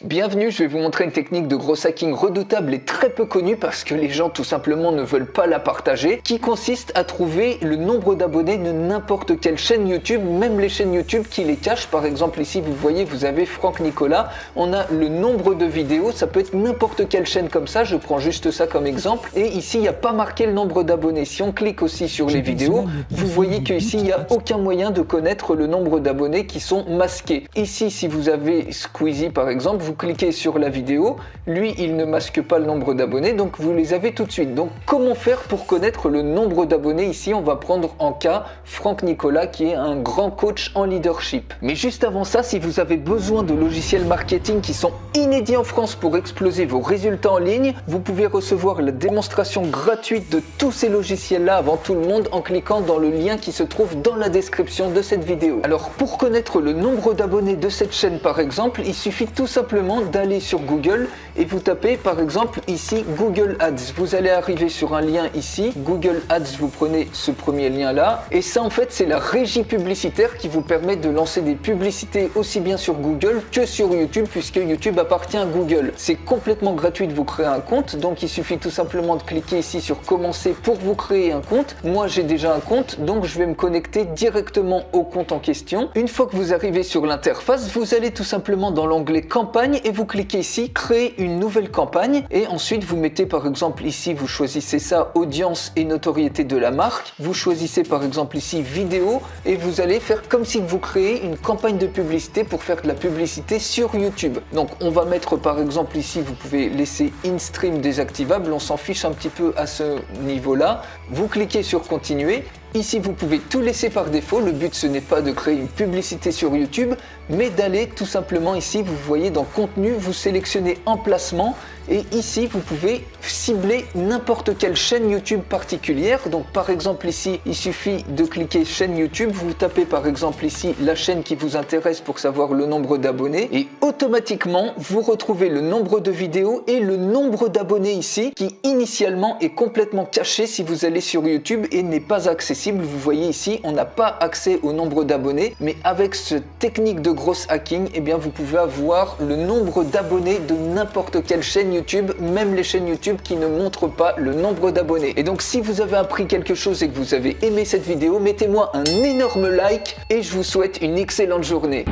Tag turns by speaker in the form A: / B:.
A: Bienvenue, je vais vous montrer une technique de gros hacking redoutable et très peu connue parce que les gens tout simplement ne veulent pas la partager, qui consiste à trouver le nombre d'abonnés de n'importe quelle chaîne YouTube, même les chaînes YouTube qui les cachent. Par exemple ici vous voyez, vous avez Franck Nicolas, on a le nombre de vidéos, ça peut être n'importe quelle chaîne comme ça, je prends juste ça comme exemple, et ici il n'y a pas marqué le nombre d'abonnés. Si on clique aussi sur les vidéos, vous voyez qu'ici il n'y a aucun moyen de connaître le nombre d'abonnés qui sont masqués. Ici si vous avez Squeezie par exemple, vous cliquez sur la vidéo, lui il ne masque pas le nombre d'abonnés, donc vous les avez tout de suite. Donc comment faire pour connaître le nombre d'abonnés? Ici on va prendre en cas Franck Nicolas qui est un grand coach en leadership. Mais juste avant ça, si vous avez besoin de logiciels marketing qui sont inédits en France pour exploser vos résultats en ligne, vous pouvez recevoir la démonstration gratuite de tous ces logiciels là avant tout le monde en cliquant dans le lien qui se trouve dans la description de cette vidéo. Alors pour connaître le nombre d'abonnés de cette chaîne par exemple, il suffit tout simplement d'aller sur Google et vous tapez par exemple ici Google Ads. Vous allez arriver sur un lien ici, Google Ads, vous prenez ce premier lien là et ça en fait c'est la régie publicitaire qui vous permet de lancer des publicités aussi bien sur Google que sur YouTube puisque YouTube appartient à Google. C'est complètement gratuit de vous créer un compte, donc il suffit tout simplement de cliquer ici sur commencer pour vous créer un compte. Moi j'ai déjà un compte donc je vais me connecter directement au compte en question. Une fois que vous arrivez sur l'interface, vous allez tout simplement dans l'onglet campagne et vous cliquez ici créer une nouvelle campagne et ensuite vous mettez par exemple ici, vous choisissez ça audience et notoriété de la marque, vous choisissez par exemple ici vidéo et vous allez faire comme si vous créez une campagne de publicité pour faire de la publicité sur YouTube. Donc on va mettre par exemple ici, vous pouvez laisser in-stream désactivable, on s'en fiche un petit peu à ce niveau là, vous cliquez sur continuer. Ici, vous pouvez tout laisser par défaut. Le but, ce n'est pas de créer une publicité sur YouTube, mais d'aller tout simplement ici, vous voyez dans contenu, vous sélectionnez emplacement et ici, vous pouvez cibler n'importe quelle chaîne YouTube particulière. Donc, par exemple, ici, il suffit de cliquer chaîne YouTube. Vous tapez par exemple ici la chaîne qui vous intéresse pour savoir le nombre d'abonnés et automatiquement, vous retrouvez le nombre de vidéos et le nombre d'abonnés ici qui initialement est complètement caché si vous allez sur YouTube et n'est pas accessible. Vous voyez ici, on n'a pas accès au nombre d'abonnés, mais avec cette technique de gros hacking, eh bien, vous pouvez avoir le nombre d'abonnés de n'importe quelle chaîne YouTube, même les chaînes YouTube qui ne montrent pas le nombre d'abonnés. Et donc, si vous avez appris quelque chose et que vous avez aimé cette vidéo, mettez-moi un énorme like et je vous souhaite une excellente journée.